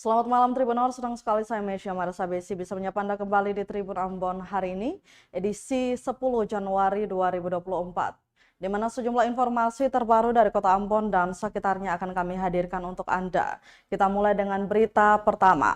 Selamat malam Tribuners, senang sekali saya Mesya Marisa Besi bisa menyapa Anda kembali di Tribun Ambon hari ini, edisi 10 Januari 2024. Di mana sejumlah informasi terbaru dari Kota Ambon dan sekitarnya akan kami hadirkan untuk Anda. Kita mulai dengan berita pertama.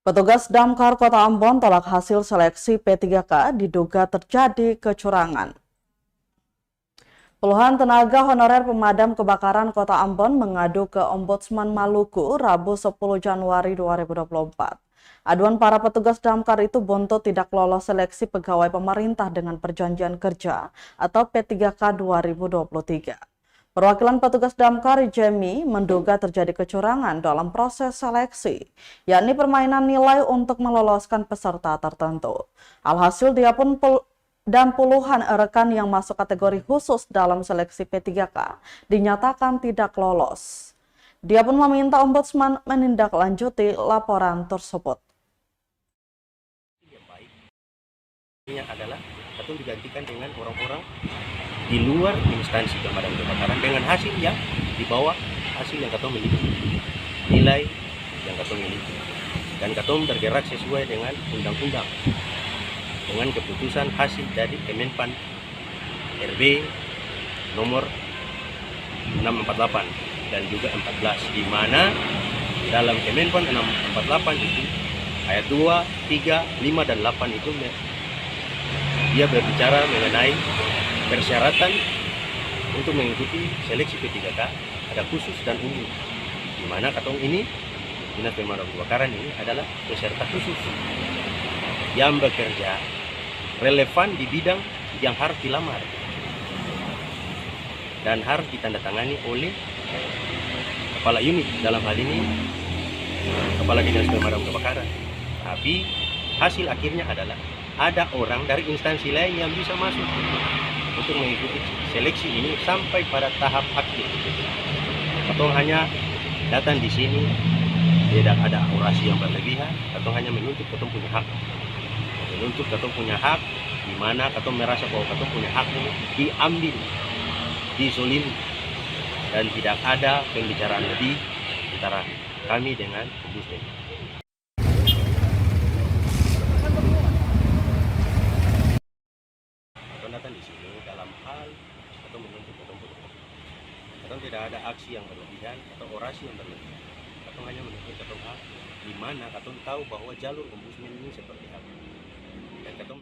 Petugas Damkar Kota Ambon tolak hasil seleksi P3K diduga terjadi kecurangan. Puluhan tenaga honorer pemadam kebakaran Kota Ambon mengadu ke Ombudsman Maluku Rabu 10 Januari 2024. Aduan para petugas damkar itu buntut tidak lolos seleksi pegawai pemerintah dengan perjanjian kerja atau P3K 2023. Perwakilan petugas damkar Jemi menduga terjadi kecurangan dalam proses seleksi, yakni permainan nilai untuk meloloskan peserta tertentu. Alhasil dia pun dan puluhan rekan yang masuk kategori khusus dalam seleksi P3K dinyatakan tidak lolos. Dia pun meminta Ombudsman menindaklanjuti laporan tersebut. Yang baik adalah atau digantikan dengan orang-orang di luar instansi pemadam kebakaran dengan hasil yang di bawah hasil yang katong miliki, nilai yang katong miliki, dan katong bergerak sesuai dengan undang-undang, dengan keputusan hasil dari Kemenpan RB nomor 648 dan juga 14, di mana dalam Kemenpan 648 itu ayat 2, 3, 5, dan 8 itu dia berbicara mengenai persyaratan untuk mengikuti seleksi P3K ada khusus dan umum, di mana katong ini Dinas Pemadam Kebakaran ini adalah peserta khusus yang bekerja relevan di bidang yang harus dilamar dan harus ditandatangani oleh kepala unit, dalam hal ini kepala Dinas Pemadam Kebakaran. Tapi hasil akhirnya adalah ada orang dari instansi lain yang bisa masuk untuk mengikuti seleksi ini sampai pada tahap akhir. Atau hanya datang di sini tidak ada orasi yang berlebihan, atau hanya menuntut atau punya hak. Menuntut atau punya hak, di mana atau merasa bahwa atau punya hak ini diambil, dizolimi, dan tidak ada pembicaraan lebih antara kami dengan Ombudsman. Atau datang di sini dalam hal atau menuntut atau punya hak. Atau tidak ada aksi yang berlebihan atau orasi yang berlebihan. Atau hanya menuntut atau hak, di mana atau tahu bahwa jalur Ombudsman ini seperti apa. Dan atau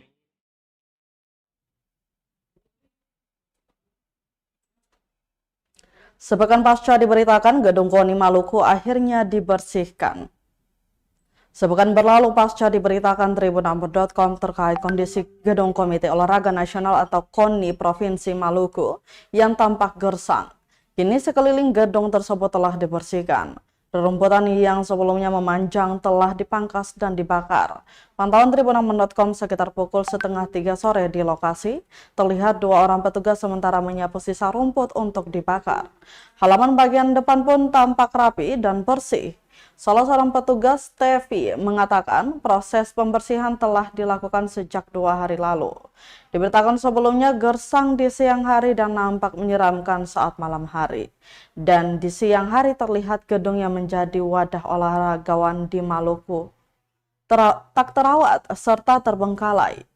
Sepekan pasca diberitakan gedung KONI Maluku akhirnya dibersihkan. Sepekan berlalu pasca diberitakan tribunambon.com terkait kondisi gedung Komite Olahraga Nasional atau KONI Provinsi Maluku yang tampak gersang. Kini sekeliling gedung tersebut telah dibersihkan. Rerumputan yang sebelumnya memanjang telah dipangkas dan dibakar. Pantauan tribunambon.com sekitar pukul 2:30 sore di lokasi, terlihat 2 orang petugas sementara menyapu sisa rumput untuk dibakar. Halaman bagian depan pun tampak rapi dan bersih. Salah seorang petugas Tevi mengatakan proses pembersihan telah dilakukan sejak 2 hari lalu. Diberitakan sebelumnya gersang di siang hari dan nampak menyeramkan saat malam hari. Dan di siang hari terlihat gedung yang menjadi wadah olahragawan di Maluku tak terawat serta terbengkalai.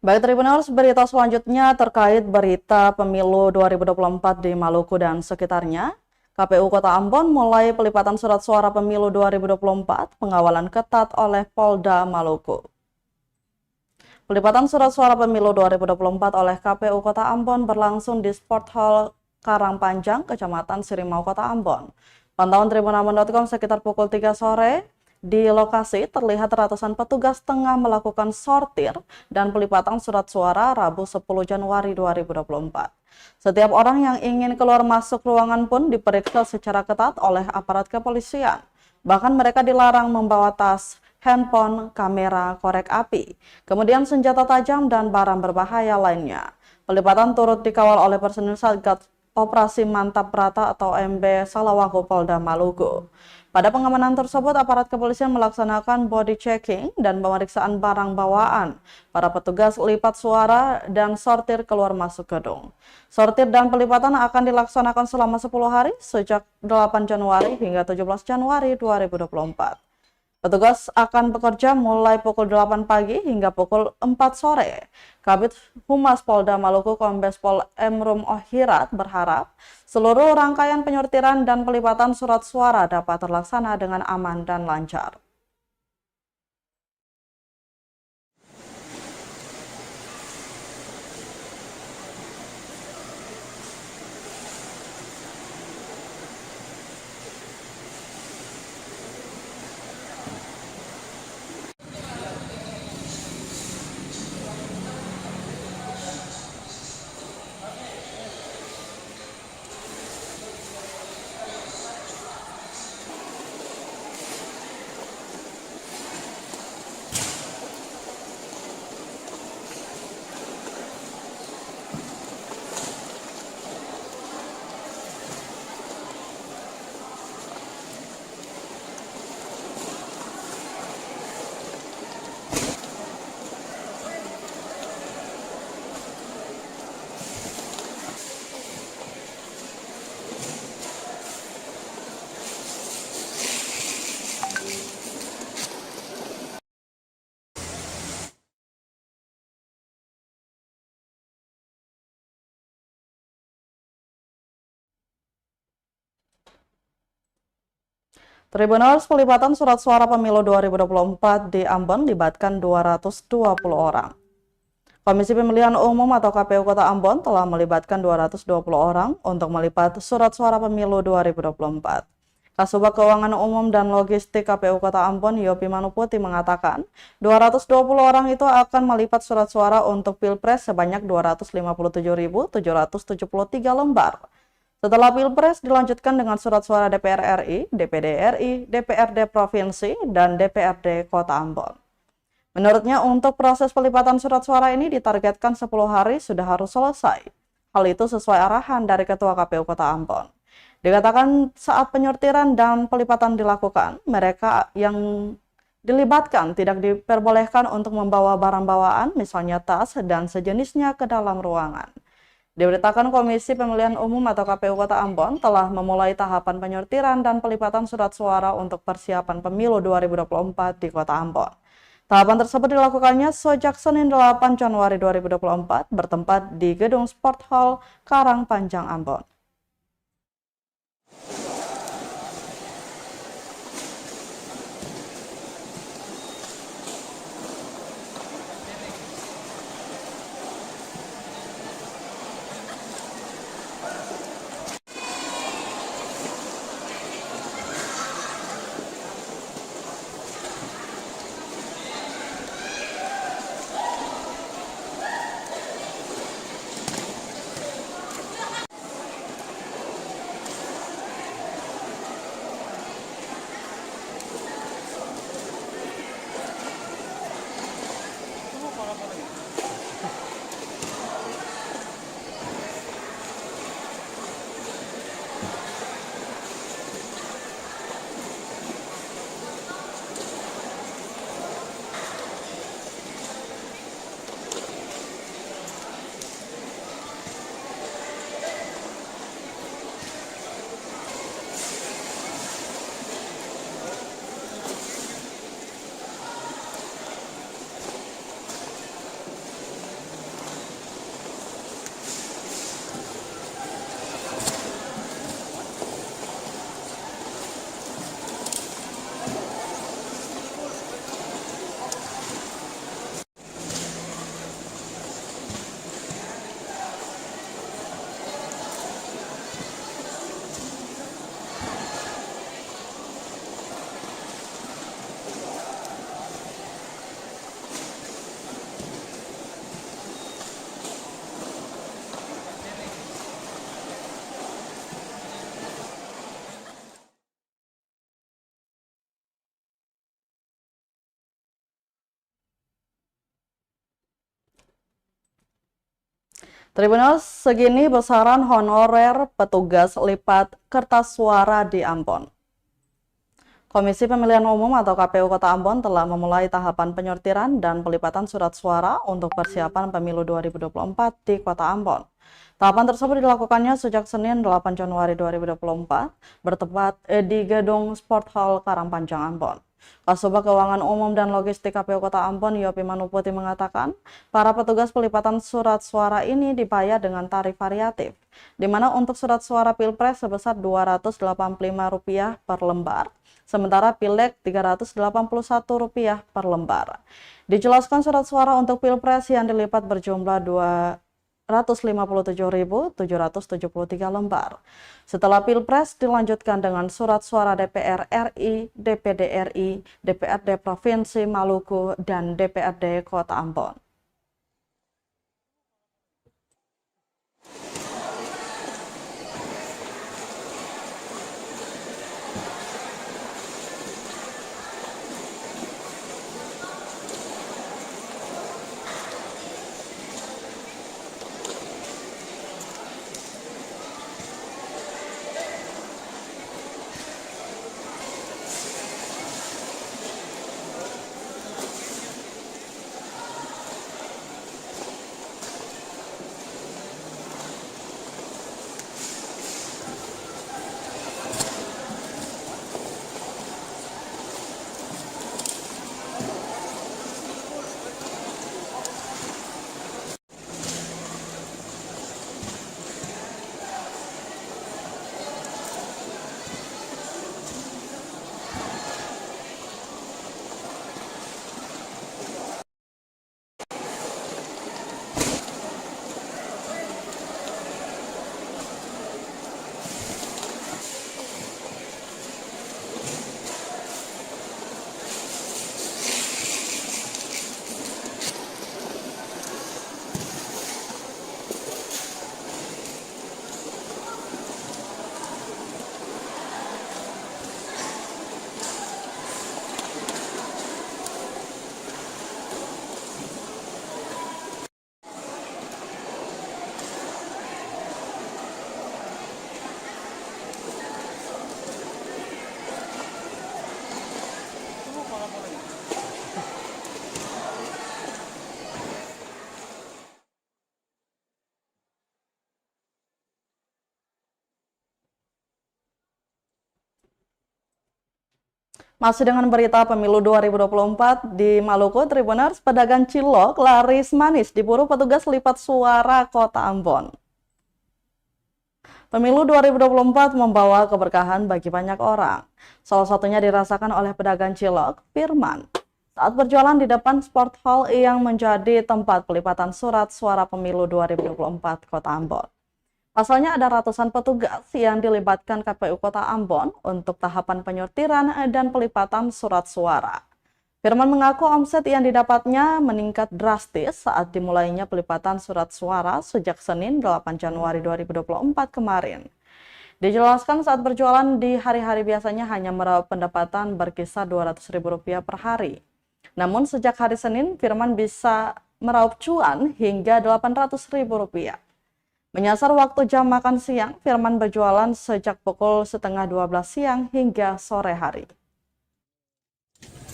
Baik Tribuners, berita selanjutnya terkait berita pemilu 2024 di Maluku dan sekitarnya. KPU Kota Ambon mulai pelipatan surat suara pemilu 2024, pengawalan ketat oleh Polda Maluku. Pelipatan surat suara pemilu 2024 oleh KPU Kota Ambon berlangsung di Sport Hall Karangpanjang, Kecamatan Sirimau, Kota Ambon. Pantauan tribunambon.com sekitar pukul 3 sore, di lokasi terlihat ratusan petugas tengah melakukan sortir dan pelipatan surat suara Rabu 10 Januari 2024. Setiap orang yang ingin keluar masuk ruangan pun diperiksa secara ketat oleh aparat kepolisian. Bahkan mereka dilarang membawa tas, handphone, kamera, korek api, kemudian senjata tajam dan barang berbahaya lainnya. Pelipatan turut dikawal oleh personil Satgas Operasi Mantap Brata atau MB Salawaku Polda Maluku. Pada pengamanan tersebut, aparat kepolisian melaksanakan body checking dan pemeriksaan barang bawaan para petugas lipat suara dan sortir keluar masuk gedung. Sortir dan pelipatan akan dilaksanakan selama 10 hari sejak 8 Januari hingga 17 Januari 2024. Petugas akan bekerja mulai pukul 8 pagi hingga pukul 4 sore. Kabid Humas Polda Maluku Kombes Pol Emrum Ohirat berharap seluruh rangkaian penyortiran dan pelipatan surat suara dapat terlaksana dengan aman dan lancar. Tribunal pelipatan surat suara pemilu 2024 di Ambon libatkan 220 orang. Komisi Pemilihan Umum atau KPU Kota Ambon telah melibatkan 220 orang untuk melipat surat suara pemilu 2024. Kasubag Keuangan Umum dan Logistik KPU Kota Ambon, Yopi Manuputi mengatakan, 220 orang itu akan melipat surat suara untuk Pilpres sebanyak 257.773 lembar. Setelah Pilpres dilanjutkan dengan surat suara DPR RI, DPD RI, DPRD Provinsi, dan DPRD Kota Ambon. Menurutnya untuk proses pelipatan surat suara ini ditargetkan 10 hari sudah harus selesai. Hal itu sesuai arahan dari Ketua KPU Kota Ambon. Dikatakan saat penyortiran dan pelipatan dilakukan, mereka yang dilibatkan tidak diperbolehkan untuk membawa barang bawaan, misalnya tas dan sejenisnya ke dalam ruangan. Diberitakan Komisi Pemilihan Umum atau KPU Kota Ambon telah memulai tahapan penyortiran dan pelipatan surat suara untuk persiapan pemilu 2024 di Kota Ambon. Tahapan tersebut dilakukannya sejak Senin 8 Januari 2024 bertempat di Gedung Sport Hall Karangpanjang, Ambon. Tribunal segini besaran honorer petugas lipat kertas suara di Ambon. Komisi Pemilihan Umum atau KPU Kota Ambon telah memulai tahapan penyortiran dan pelipatan surat suara untuk persiapan pemilu 2024 di Kota Ambon. Tahapan tersebut dilakukannya sejak Senin 8 Januari 2024 bertempat di Gedung Sport Hall Karangpanjang Ambon. Kasubag Keuangan Umum dan Logistik KPU Kota Ambon, Yopi Manuputi mengatakan, para petugas pelipatan surat suara ini dibayar dengan tarif variatif, di mana untuk surat suara Pilpres sebesar Rp285 per lembar, sementara Pileg Rp381 per lembar. Dijelaskan surat suara untuk Pilpres yang dilipat berjumlah 257.773 lembar. Setelah Pilpres dilanjutkan dengan surat suara DPR RI, DPD RI, DPRD Provinsi Maluku, dan DPRD Kota Ambon. Masih dengan berita pemilu 2024 di Maluku, Tribuners, pedagang cilok laris manis diburu petugas lipat suara Kota Ambon. Pemilu 2024 membawa keberkahan bagi banyak orang. Salah satunya dirasakan oleh pedagang cilok, Firman, saat berjualan di depan Sport Hall yang menjadi tempat pelipatan surat suara pemilu 2024 Kota Ambon. Pasalnya ada ratusan petugas yang dilibatkan KPU Kota Ambon untuk tahapan penyortiran dan pelipatan surat suara. Firman mengaku omset yang didapatnya meningkat drastis saat dimulainya pelipatan surat suara sejak Senin 8 Januari 2024 kemarin. Dijelaskan saat berjualan di hari-hari biasanya hanya meraup pendapatan berkisar Rp200.000 per hari. Namun sejak hari Senin, Firman bisa meraup cuan hingga Rp800.000. Menyasar waktu jam makan siang, Firman berjualan sejak pukul 11:30 siang hingga sore hari.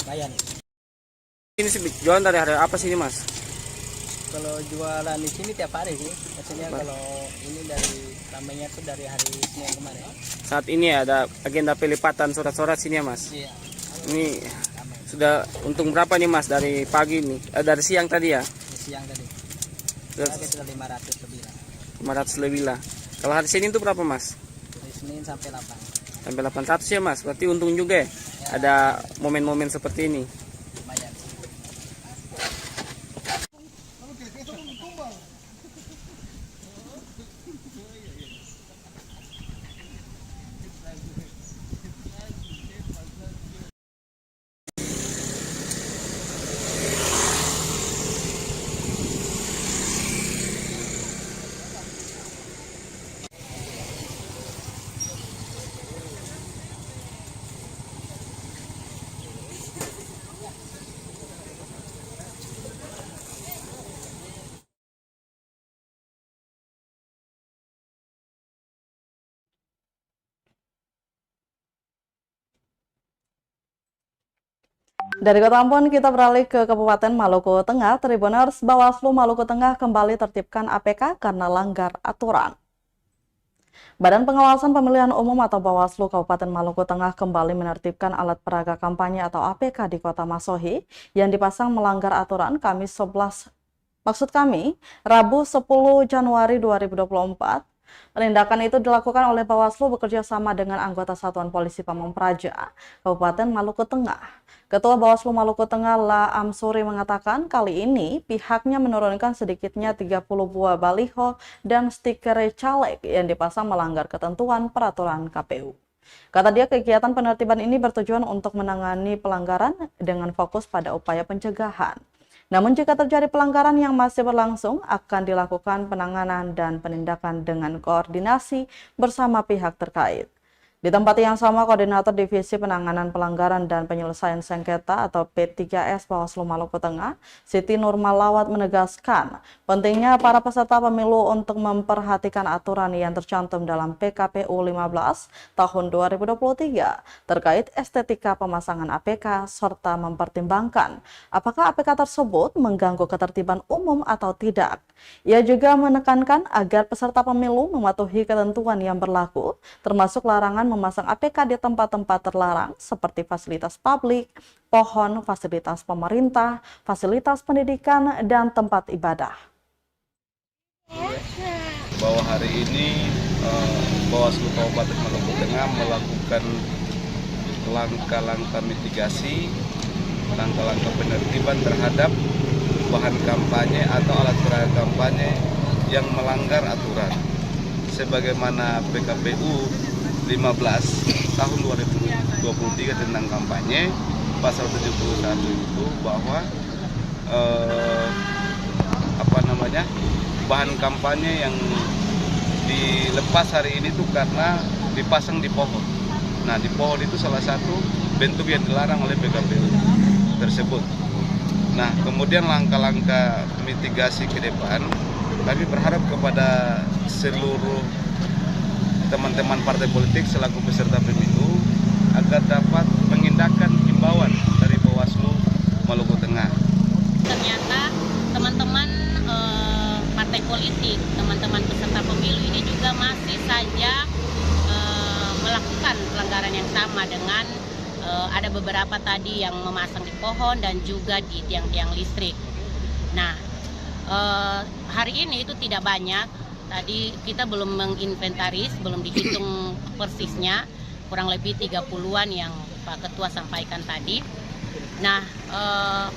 Lumayan. Ini sih jualan dari hari apa sih ini, Mas? Kalau jualan di sini tiap hari sih. Maksudnya kalau ini dari ramainya tuh dari hari Senin kemarin. Saat ini ada agenda pelipatan surat-surat sini ya, Mas? Iya. Ini sudah untung berapa nih, Mas, dari pagi nih? Dari siang tadi ya? Di siang tadi. Terus Sudah 500 lebih lah. 500 lebih lah. Kalau hari Senin itu berapa, Mas? Dari Senin sampai 8. Sampai 800 ya, Mas. Berarti untung juga ya? Ada momen-momen seperti ini. Lumayan. Dari Kota Ambon kita beralih ke Kabupaten Maluku Tengah. Tribuners Bawaslu Maluku Tengah kembali tertibkan APK karena langgar aturan. Badan Pengawasan Pemilihan Umum atau Bawaslu Kabupaten Maluku Tengah kembali menertibkan alat peraga kampanye atau APK di Kota Masohi yang dipasang melanggar aturan Rabu 10 Januari 2024. Penindakan itu dilakukan oleh Bawaslu bekerja sama dengan anggota Satuan Polisi Pamong Praja, Kabupaten Maluku Tengah. Ketua Bawaslu Maluku Tengah La Amsuri mengatakan kali ini pihaknya menurunkan sedikitnya 30 buah baliho dan stiker caleg yang dipasang melanggar ketentuan peraturan KPU. Kata dia, kegiatan penertiban ini bertujuan untuk menangani pelanggaran dengan fokus pada upaya pencegahan. Namun jika terjadi pelanggaran yang masih berlangsung, akan dilakukan penanganan dan penindakan dengan koordinasi bersama pihak terkait. Di tempat yang sama, Koordinator Divisi Penanganan Pelanggaran dan Penyelesaian Sengketa atau P3S Bawaslu Maluku Tengah, Siti Nurmalawat menegaskan pentingnya para peserta pemilu untuk memperhatikan aturan yang tercantum dalam PKPU 15 tahun 2023 terkait estetika pemasangan APK serta mempertimbangkan apakah APK tersebut mengganggu ketertiban umum atau tidak. Ia juga menekankan agar peserta pemilu mematuhi ketentuan yang berlaku, termasuk larangan memasang APK di tempat-tempat terlarang seperti fasilitas publik, pohon, fasilitas pemerintah, fasilitas pendidikan, dan tempat ibadah. Bahwa hari ini Bawaslu Kabupaten Maluku Tengah melakukan langkah-langkah mitigasi, langkah-langkah penertiban terhadap bahan kampanye atau alat peraga kampanye yang melanggar aturan sebagaimana PKPU 15 tahun 2023 tentang kampanye pasal 71 itu bahwa bahan kampanye yang dilepas hari ini tuh karena dipasang di pohon. Nah, di pohon itu salah satu bentuk yang dilarang oleh PKPU tersebut. Nah, kemudian langkah-langkah mitigasi ke depan, kami berharap kepada seluruh teman-teman partai politik selaku peserta pemilu agar dapat mengindahkan himbauan dari Bawaslu Maluku Tengah. Ternyata teman-teman partai politik, teman-teman peserta pemilu ini juga masih saja melakukan pelanggaran yang sama dengan ada beberapa tadi yang memasang di pohon dan juga di tiang-tiang listrik. Nah, hari ini itu tidak banyak. Tadi kita belum menginventaris, belum dihitung persisnya, kurang lebih 30-an yang Pak Ketua sampaikan tadi. Nah,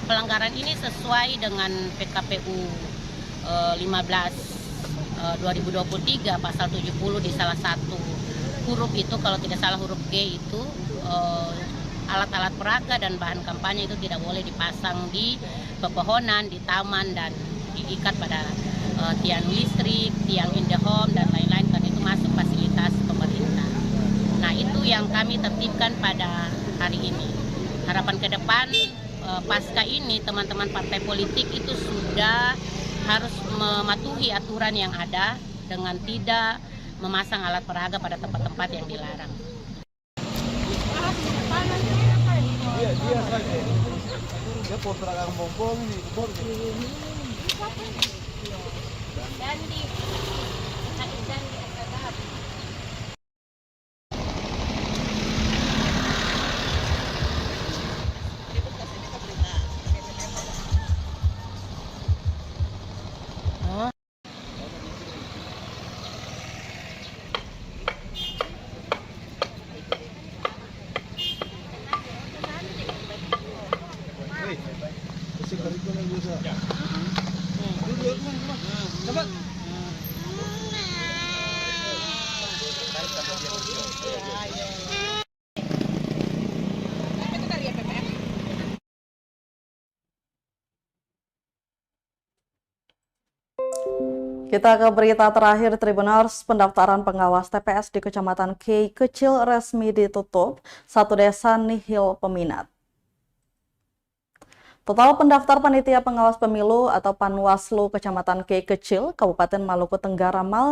pelanggaran ini sesuai dengan PKPU 15 2023 pasal 70 di salah satu huruf itu, kalau tidak salah huruf G itu, alat-alat peraga dan bahan kampanye itu tidak boleh dipasang di pepohonan, di taman, dan diikat pada tiang listrik, tiang IndiHome, dan lain-lain, karena itu masuk fasilitas pemerintah. Nah, itu yang kami tertibkan pada hari ini. Harapan ke depan, pasca ini teman-teman partai politik itu sudah harus mematuhi aturan yang ada dengan tidak memasang alat peraga pada tempat-tempat yang dilarang. Kita ke berita terakhir, Tribuners. Pendaftaran pengawas TPS di Kecamatan Kei Kecil resmi ditutup, satu desa nihil peminat. Total pendaftar panitia pengawas pemilu atau Panwaslu Kecamatan Kei Kecil, Kabupaten Maluku Tenggara Mal